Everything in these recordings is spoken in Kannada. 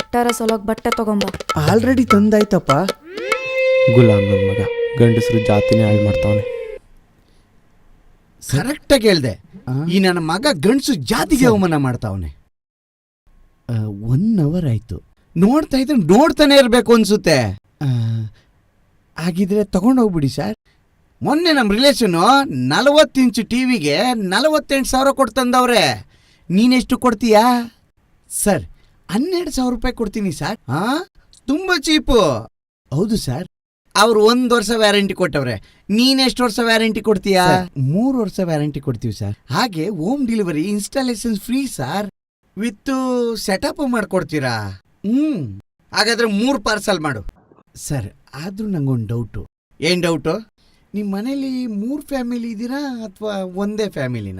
ಎಷ್ಟಾರ ಸಲೋಗ್ ಬಟ್ಟೆ ತಗೊಂಬ. ಆಲ್ರೆಡಿ ತಂದಾಯ್ತಪ್ಪ. ಗುಲಾಮ್ ನನ್ನ ಮಗ ಗಂಡಸರು ಜಾತಿನೇ ಹಾಳು ಮಾಡ್ತಾವನೆ. ಕರೆಕ್ಟಾಗಿ ಹೇಳ್ದೆ. ಈ ನನ್ನ ಮಗ ಗಂಡಸು ಜಾತಿಗೆ ಅವಮಾನ ಮಾಡ್ತಾವನೆ. 1 hour ಆಯ್ತು. ನೋಡ್ತಾ ಇದ್ರೆ ನೋಡ್ತಾನೆ ಇರ್ಬೇಕು ಅನ್ಸುತ್ತೆ. ಹಾಗಿದ್ರೆ ತಗೊಂಡೋಗ್ಬಿಡಿ ಸರ್. ಮೊನ್ನೆ ನಮ್ಮ ರಿಲೇಷನು 40 ಇಂಚು ಟಿವಿಗೆ 48,000 ಕೊಟ್ಟು ತಂದವ್ರೆ. ನೀನೆಷ್ಟು ಕೊಡ್ತೀಯಾ? ಸರ್ 12,000 ರೂಪಾಯಿ ಕೊಡ್ತೀನಿ ಸರ್. ತುಂಬಾ ಚೀಪು. ಹೌದು ಸರ್. ಅವ್ರು 1 ವರ್ಷ ವ್ಯಾರಂಟಿ ಕೊಟ್ಟವ್ರೆ. ನೀನೆಷ್ಟು ವರ್ಷ ವ್ಯಾರಂಟಿ ಕೊಡ್ತೀಯಾ? 3 ವರ್ಷ ವ್ಯಾರಂಟಿ ಕೊಡ್ತೀವಿ ಸರ್. ಹಾಗೆ home delivery installation free sir. With setup ಮಾಡ್ಕೊಡ್ತೀರಾ? ಹಾಗಾದ್ರೆ 3 ಪಾರ್ಸಲ್ ಮಾಡು. ಸರ್ ಆದ್ರೂ ನಂಗೊಂದು ಡೌಟು. ಏನ್ ಡೌಟು? ನಿಮ್ಮ ಮನೇಲಿ 3 ಫ್ಯಾಮಿಲಿ ಇದ್ದೀರಾ ಅಥವಾ ಒಂದೇ ಫ್ಯಾಮಿಲಿನ?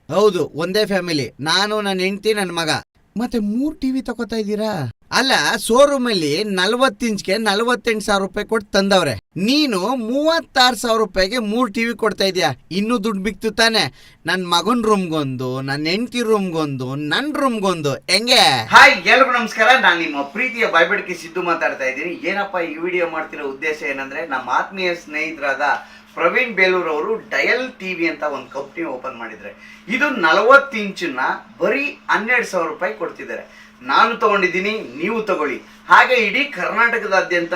ಹೌದು, ಒಂದೇ ಫ್ಯಾಮಿಲಿ. ನಾನು, ನನ್ನ ಹೆಂಡತಿ, ನನ್ನ ಮಗ. ಮತ್ತೆ 3 ಟಿವಿ ತಗೋತಾ ಇದ್ದೀರಾ? ಅಲ್ಲ, ಶೋರೂಮಲ್ಲಿ 40 ಇಂಚ್ಗೆ 48,000 ರೂಪಾಯಿ ಕೊಟ್ಟು ತಂದವ್ರೆ. ನೀನು 36,000 ರೂಪಾಯಿಗೆ 3 ಟಿವಿ ಕೊಡ್ತಾ ಇದೀಯಾ. ಇನ್ನೂ ದುಡ್ಡು ಬಿಕ್ತು ತಾನೆ. ನನ್ನ ಮಗನ ರೂಮ್ಗೊಂದು, ನನ್ನ ಹೆಂಡತಿ ರೂಮ್ಗೊಂದು, ನನ್ನ ರೂಮ್ಗೊಂದು. ಹೆಂಗೆ? ಹಾಯ್, ಎಲ್ರಿಗೂ ನಮಸ್ಕಾರ. ನಾನು ನಿಮ್ಮ ಪ್ರೀತಿಯ ಬಾಯ್ಬೆಡಕಿ ಸಿದ್ದು ಮಾತಾಡ್ತಾ ಇದ್ದೀನಿ. ಏನಪ್ಪ ಈ ವಿಡಿಯೋ ಮಾಡ್ತಿರೋ ಉದ್ದೇಶ ಏನಂದ್ರೆ, ನಮ್ಮ ಆತ್ಮೀಯ ಸ್ನೇಹಿತರಾದ ಪ್ರವೀಣ್ ಬೇಲೂರ್ ಅವರು ಡಯಲ್ ಟಿವಿ ಅಂತ ಒಂದು ಕಂಪ್ನಿ ಓಪನ್ ಮಾಡಿದ್ರೆ, ಇದು 40 ಇಂಚನ್ನ ಬರೀ 12,000 ರೂಪಾಯಿ ಕೊಡ್ತಿದ್ದಾರೆ. ನಾನು ತಗೊಂಡಿದ್ದೀನಿ, ನೀವು ತಗೊಳ್ಳಿ. ಹಾಗೆ ಇಡೀ ಕರ್ನಾಟಕದಾದ್ಯಂತ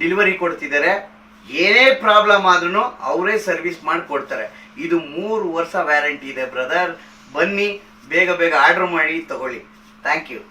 ಡೆಲಿವರಿ ಕೊಡ್ತಿದ್ದಾರೆ. ಏನೇ ಪ್ರಾಬ್ಲಮ್ ಆದ್ರೂ ಅವರೇ ಸರ್ವಿಸ್ ಮಾಡಿ ಕೊಡ್ತಾರೆ. ಇದು 3 ವರ್ಷ ವ್ಯಾರಂಟಿ ಇದೆ ಬ್ರದರ್. ಬನ್ನಿ, ಬೇಗ ಬೇಗ ಆರ್ಡರ್ ಮಾಡಿ ತಗೊಳ್ಳಿ. Thank you.